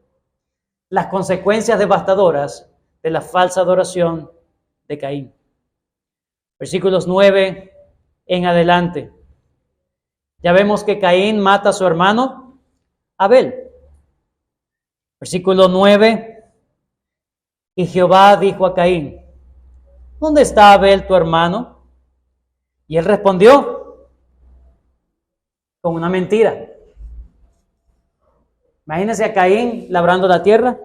Las consecuencias devastadoras de la falsa adoración de Caín. Versículos 9 en adelante. Ya vemos que Caín mata a su hermano Abel. Versículo 9. Y Jehová dijo a Caín: ¿dónde está Abel tu hermano? Y él respondió con una mentira. Imagínense a Caín labrando la tierra.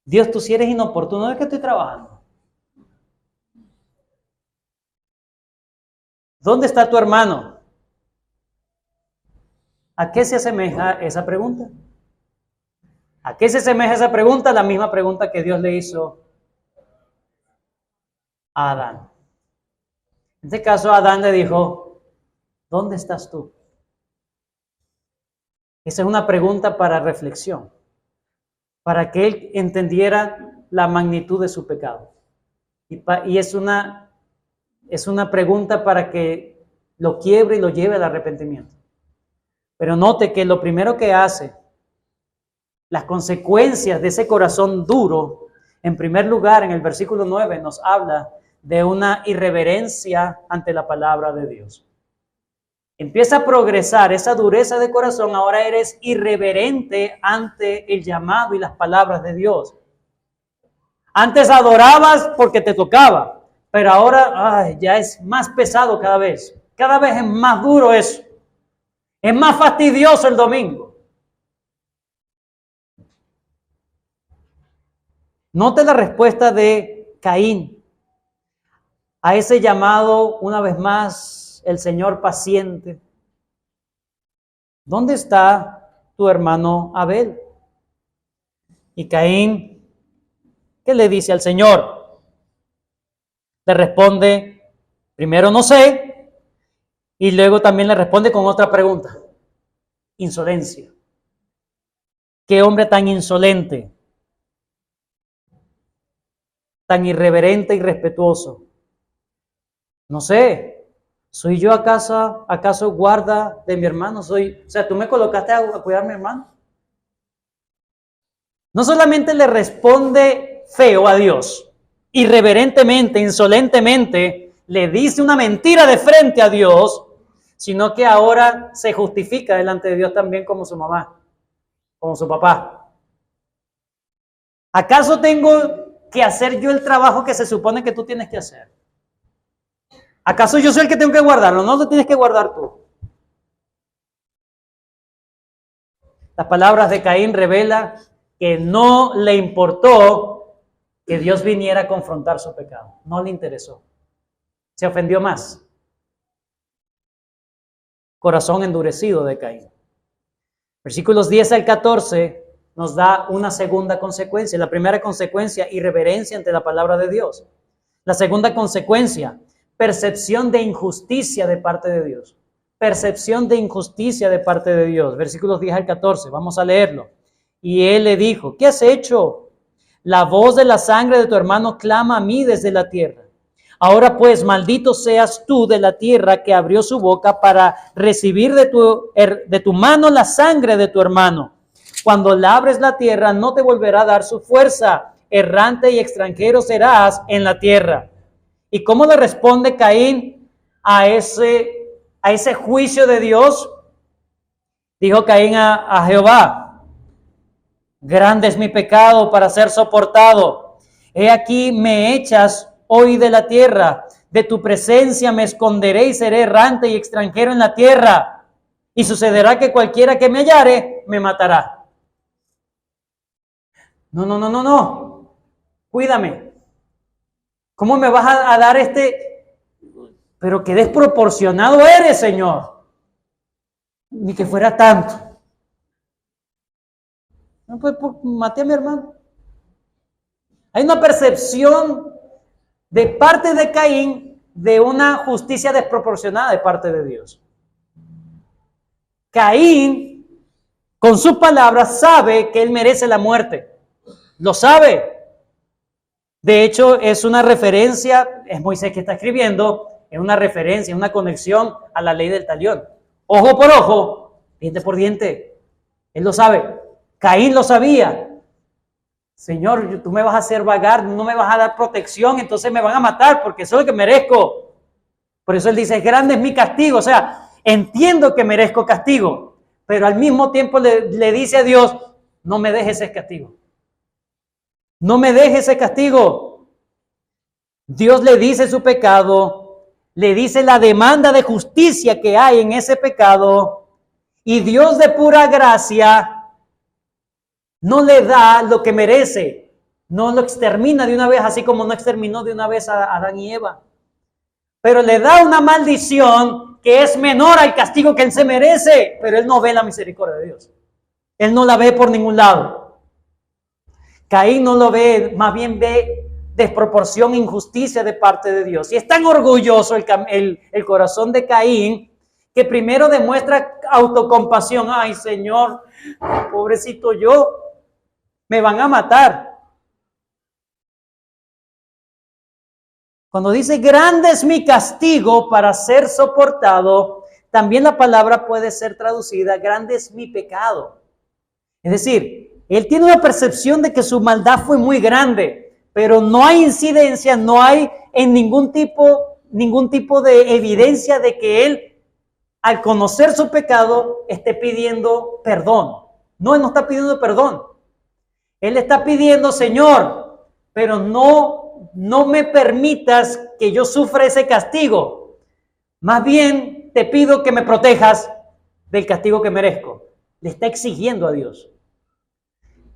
Dios, tú si eres inoportuno, ¿de qué estoy trabajando? ¿Dónde está tu hermano? ¿A qué se asemeja esa pregunta? ¿A qué se asemeja esa pregunta? La misma pregunta que Dios le hizo a Adán. En este caso, Adán le dijo: ¿dónde estás tú? Esa es una pregunta para reflexión, para que él entendiera la magnitud de su pecado. Y es una pregunta para que lo quiebre y lo lleve al arrepentimiento. Pero note que lo primero que hace, las consecuencias de ese corazón duro, en primer lugar, en el versículo 9, nos habla de una irreverencia ante la palabra de Dios. Empieza a progresar esa dureza de corazón. Ahora eres irreverente ante el llamado y las palabras de Dios. Antes adorabas porque te tocaba, pero ahora ya es más pesado cada vez. Cada vez es más duro eso. Es más fastidioso el domingo. Note la respuesta de Caín a ese llamado, una vez más, el Señor paciente. ¿Dónde está tu hermano Abel? Y Caín, ¿qué le dice al Señor? Le responde, primero no sé, y luego también le responde con otra pregunta. Insolencia. ¿Qué hombre tan insolente? Tan irreverente y irrespetuoso. No sé. ¿Soy yo acaso guarda de mi hermano? ¿Tú me colocaste a cuidar a mi hermano? No solamente le responde feo a Dios, irreverentemente, insolentemente, le dice una mentira de frente a Dios, sino que ahora se justifica delante de Dios también como su mamá, como su papá. ¿Acaso tengo que hacer yo el trabajo que se supone que tú tienes que hacer? ¿Acaso yo soy el que tengo que guardarlo? No lo tienes que guardar tú. Las palabras de Caín revelan que no le importó que Dios viniera a confrontar su pecado. No le interesó. Se ofendió más. Corazón endurecido de Caín. Versículos 10 al 14 nos da una segunda consecuencia. La primera consecuencia, irreverencia ante la palabra de Dios. La segunda consecuencia, percepción de injusticia de parte de Dios. Percepción de injusticia de parte de Dios. Versículos 10 al 14, vamos a leerlo. Y él le dijo: ¿qué has hecho? La voz de la sangre de tu hermano clama a mí desde la tierra. Ahora pues, maldito seas tú de la tierra que abrió su boca para recibir de tu mano la sangre de tu hermano. Cuando labres la tierra, no te volverá a dar su fuerza. Errante y extranjero serás en la tierra. ¿Y cómo le responde Caín a ese juicio de Dios? Dijo Caín a Jehová: grande es mi pecado para ser soportado. He aquí me echas hoy de la tierra. De tu presencia me esconderé y seré errante y extranjero en la tierra. Y sucederá que cualquiera que me hallare me matará. No. Cuídame. ¿Cómo me vas a dar Pero qué desproporcionado eres, Señor. Ni que fuera tanto. No, pues maté a mi hermano. Hay una percepción de parte de Caín de una justicia desproporcionada de parte de Dios. Caín, con sus palabras, sabe que él merece la muerte. Lo sabe. De hecho, es una referencia, es Moisés que está escribiendo, es una referencia, una conexión a la ley del talión. Ojo por ojo, diente por diente. Él lo sabe. Caín lo sabía. Señor, tú me vas a hacer vagar, no me vas a dar protección, entonces me van a matar porque eso es lo que merezco. Por eso él dice, grande es mi castigo. O sea, entiendo que merezco castigo, pero al mismo tiempo le dice a Dios, no me dejes ese castigo. No me dejes ese castigo. Dios le dice su pecado, le dice la demanda de justicia que hay en ese pecado, y Dios de pura gracia no le da lo que merece, no lo extermina de una vez, así como no exterminó de una vez a Adán y Eva. Pero le da una maldición que es menor al castigo que él se merece, pero él no ve la misericordia de Dios. Él no la ve por ningún lado. Caín no lo ve, más bien ve desproporción e injusticia de parte de Dios. Y es tan orgulloso el corazón de Caín que primero demuestra autocompasión. Ay, Señor, pobrecito yo, me van a matar. Cuando dice grande es mi castigo para ser soportado, también la palabra puede ser traducida grande es mi pecado. Es decir, él tiene una percepción de que su maldad fue muy grande, pero no hay incidencia, no hay en ningún tipo de evidencia de que él, al conocer su pecado, esté pidiendo perdón. No, él no está pidiendo perdón. Él está pidiendo, Señor, pero no me permitas que yo sufra ese castigo. Más bien te pido que me protejas del castigo que merezco. Le está exigiendo a Dios.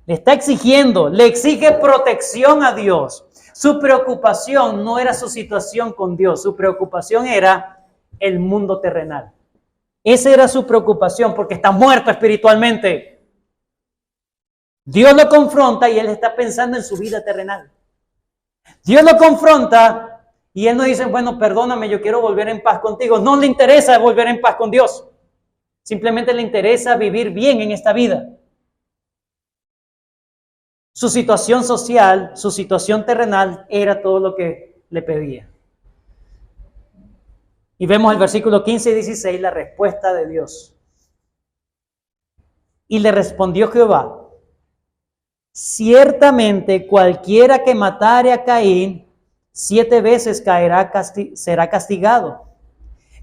Le está exigiendo, le exige protección a Dios. Su preocupación no era su situación con Dios, su preocupación era el mundo terrenal. Esa era su preocupación porque está muerto espiritualmente. Dios lo confronta y él está pensando en su vida terrenal. Dios lo confronta y él no dice, bueno, perdóname, yo quiero volver en paz contigo. No le interesa volver en paz con Dios. Simplemente le interesa vivir bien en esta vida. Su situación social, su situación terrenal era todo lo que le pedía. Y vemos el versículo 15 y 16, la respuesta de Dios. Y le respondió Jehová, ciertamente cualquiera que matare a Caín, 7 veces será castigado.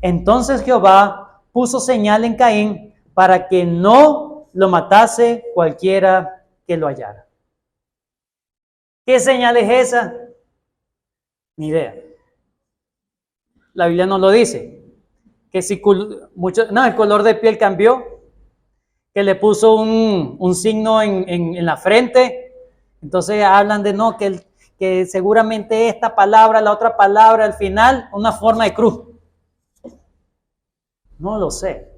Entonces Jehová puso señal en Caín para que no lo matase cualquiera que lo hallara. ¿Qué señal es esa? Ni idea. La Biblia no lo dice. Que si el color de piel cambió, que le puso un signo en la frente. Entonces hablan de no, que seguramente esta palabra, la otra palabra, al final, una forma de cruz. No lo sé.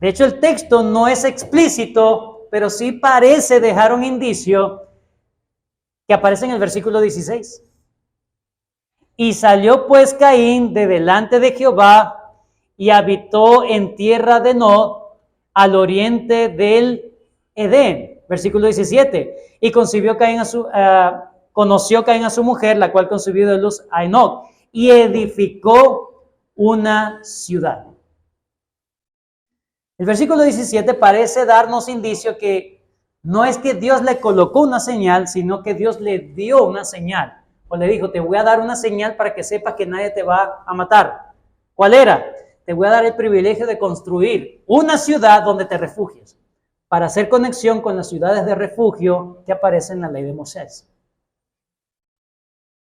De hecho, el texto no es explícito, pero sí parece dejar un indicio que aparece en el versículo 16. Y salió pues Caín de delante de Jehová y habitó en tierra de Nod, al oriente del Edén. Versículo 17. Y conoció Caín a su mujer, la cual concibió de luz a Enoc, y edificó una ciudad. El versículo 17 parece darnos indicio que no es que Dios le colocó una señal, sino que Dios le dio una señal. O le dijo, te voy a dar una señal para que sepas que nadie te va a matar. ¿Cuál era? Te voy a dar el privilegio de construir una ciudad donde te refugies, para hacer conexión con las ciudades de refugio que aparecen en la ley de Moisés.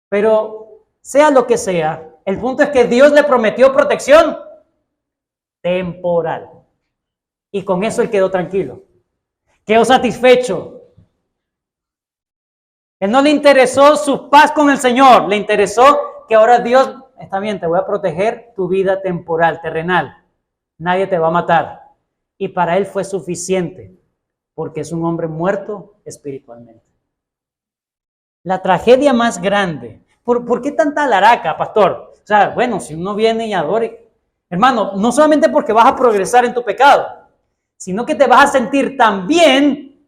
Pero sea lo que sea, el punto es que Dios le prometió protección temporal. Y con eso él quedó tranquilo. Quedó satisfecho. Él no le interesó su paz con el Señor, le interesó que ahora Dios, está bien, te voy a proteger tu vida temporal, terrenal. Nadie te va a matar. Y para él fue suficiente, porque es un hombre muerto espiritualmente. La tragedia más grande. ¿Por qué tanta alaraca, pastor? O sea, bueno, si uno viene y adora, hermano, no solamente porque vas a progresar en tu pecado, sino que te vas a sentir tan bien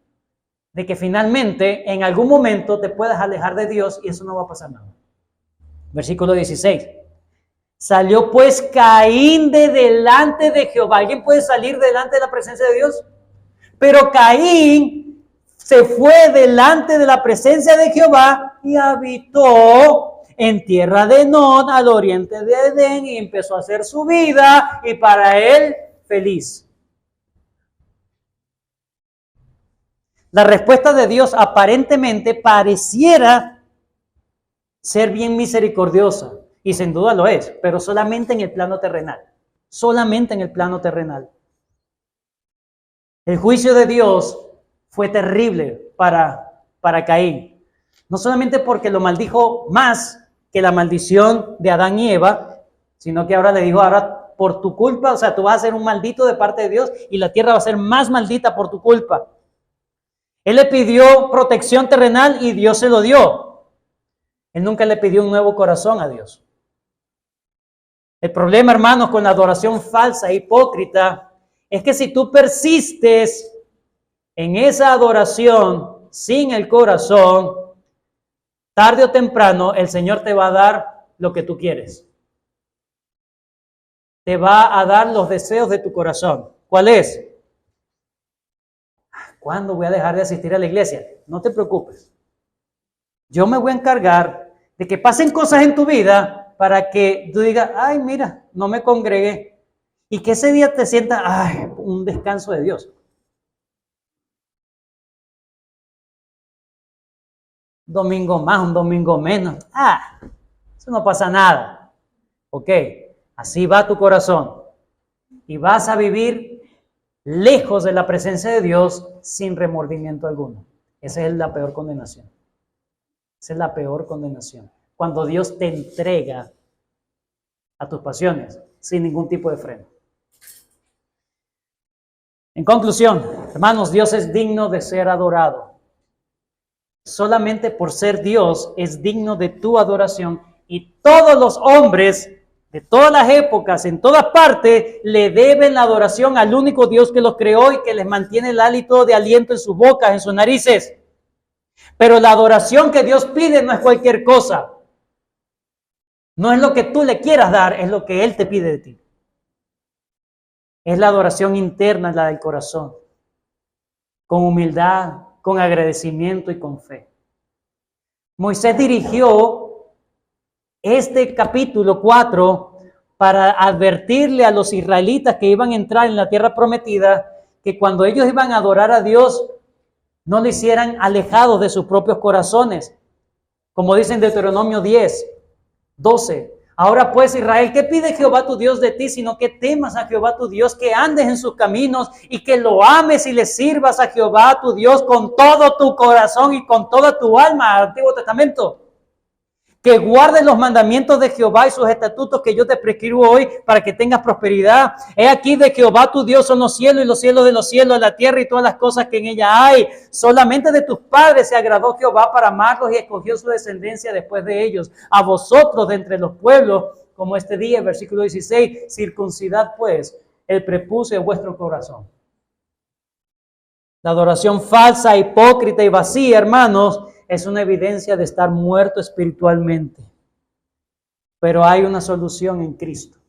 de que finalmente en algún momento te puedas alejar de Dios y eso no va a pasar nada. Versículo 16. Salió pues Caín de delante de Jehová. ¿Alguien puede salir delante de la presencia de Dios? Pero Caín se fue delante de la presencia de Jehová y habitó en tierra de Nod, al oriente de Edén, y empezó a hacer su vida, y para él feliz. La respuesta de Dios aparentemente pareciera ser bien misericordiosa, y sin duda lo es, pero solamente en el plano terrenal. Solamente en el plano terrenal. El juicio de Dios fue terrible para Caín. No solamente porque lo maldijo más que la maldición de Adán y Eva, sino que ahora le dijo, ahora por tu culpa, o sea, tú vas a ser un maldito de parte de Dios y la tierra va a ser más maldita por tu culpa. Él le pidió protección terrenal y Dios se lo dio. Él nunca le pidió un nuevo corazón a Dios. El problema, hermanos, con la adoración falsa e hipócrita es que si tú persistes en esa adoración sin el corazón, tarde o temprano el Señor te va a dar lo que tú quieres. Te va a dar los deseos de tu corazón. ¿Cuál es? ¿Cuándo voy a dejar de asistir a la iglesia? No te preocupes. Yo me voy a encargar de que pasen cosas en tu vida para que tú digas, ay, mira, no me congregué. Y que ese día te sientas, ay, un descanso de Dios. Un domingo más, un domingo menos. Eso no pasa nada. Ok, así va tu corazón. Y vas a vivir lejos de la presencia de Dios sin remordimiento alguno. Esa es la peor condenación. Esa es la peor condenación. Cuando Dios te entrega a tus pasiones sin ningún tipo de freno. En conclusión, hermanos, Dios es digno de ser adorado. Solamente por ser Dios es digno de tu adoración, y todos los hombres de todas las épocas, en todas partes, le deben la adoración al único Dios que los creó y que les mantiene el hálito de aliento en sus bocas, en sus narices. Pero la adoración que Dios pide no es cualquier cosa. No es lo que tú le quieras dar, es lo que Él te pide de ti. Es la adoración interna, la del corazón, con humildad, con agradecimiento y con fe. Moisés dirigió este capítulo 4 para advertirle a los israelitas que iban a entrar en la tierra prometida que cuando ellos iban a adorar a Dios no lo hicieran alejados de sus propios corazones, como dice en Deuteronomio 10:12. Ahora pues, Israel, ¿qué pide Jehová tu Dios de ti? Sino que temas a Jehová tu Dios, que andes en sus caminos y que lo ames y le sirvas a Jehová tu Dios con todo tu corazón y con toda tu alma. Antiguo Testamento. Que guardes los mandamientos de Jehová y sus estatutos que yo te prescribo hoy para que tengas prosperidad. He aquí de Jehová tu Dios son los cielos y los cielos de los cielos, la tierra y todas las cosas que en ella hay. Solamente de tus padres se agradó Jehová para amarlos y escogió su descendencia después de ellos. A vosotros de entre los pueblos, como este día, versículo 16, circuncidad pues el prepucio de vuestro corazón. La adoración falsa, hipócrita y vacía, hermanos, es una evidencia de estar muerto espiritualmente. Pero hay una solución en Cristo.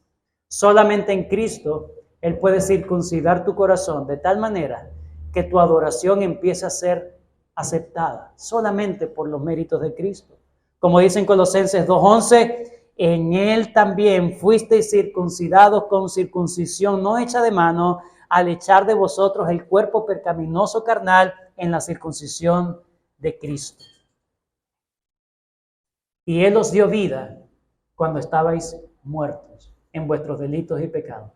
Solamente en Cristo Él puede circuncidar tu corazón de tal manera que tu adoración empiece a ser aceptada solamente por los méritos de Cristo. Como dice en Colosenses 2:11, en Él también fuisteis circuncidados con circuncisión no hecha de mano, al echar de vosotros el cuerpo pecaminoso carnal en la circuncisión de Cristo. Y Él os dio vida cuando estabais muertos en vuestros delitos y pecados.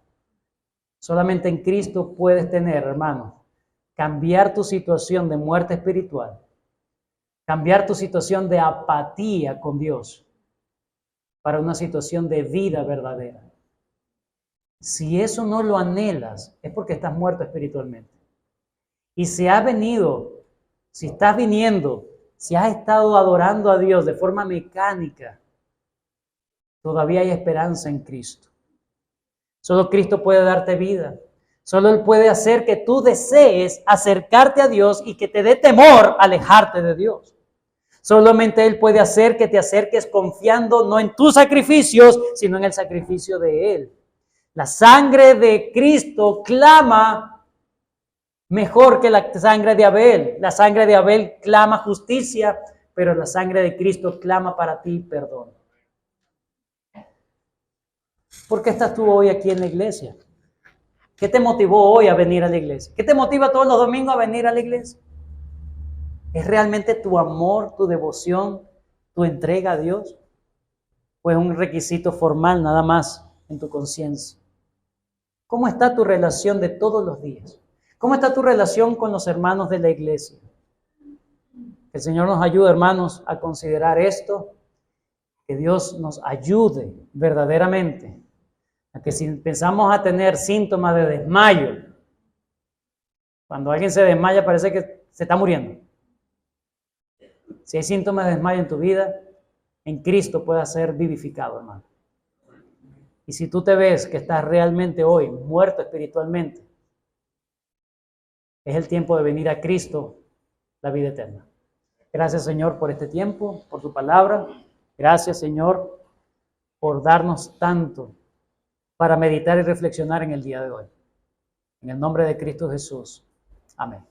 Solamente en Cristo puedes tener, hermano, cambiar tu situación de muerte espiritual, cambiar tu situación de apatía con Dios para una situación de vida verdadera. Si eso no lo anhelas, es porque estás muerto espiritualmente. Y si has venido, si estás viniendo, si has estado adorando a Dios de forma mecánica, todavía hay esperanza en Cristo. Solo Cristo puede darte vida. Solo Él puede hacer que tú desees acercarte a Dios y que te dé temor alejarte de Dios. Solamente Él puede hacer que te acerques confiando no en tus sacrificios, sino en el sacrificio de Él. La sangre de Cristo clama mejor que la sangre de Abel. La sangre de Abel clama justicia, pero la sangre de Cristo clama para ti perdón. ¿Por qué estás tú hoy aquí en la iglesia? ¿Qué te motivó hoy a venir a la iglesia? ¿Qué te motiva todos los domingos a venir a la iglesia? ¿Es realmente tu amor, tu devoción, tu entrega a Dios? ¿O es un requisito formal nada más en tu conciencia? ¿Cómo está tu relación de todos los días? ¿Cómo está tu relación con los hermanos de la iglesia? Que el Señor nos ayude, hermanos, a considerar esto. Que Dios nos ayude verdaderamente a que si empezamos a tener síntomas de desmayo, cuando alguien se desmaya parece que se está muriendo. Si hay síntomas de desmayo en tu vida, en Cristo puede ser vivificado, hermano. Y si tú te ves que estás realmente hoy muerto espiritualmente, es el tiempo de venir a Cristo, la vida eterna. Gracias, Señor, por este tiempo, por tu palabra. Gracias, Señor, por darnos tanto para meditar y reflexionar en el día de hoy. En el nombre de Cristo Jesús. Amén.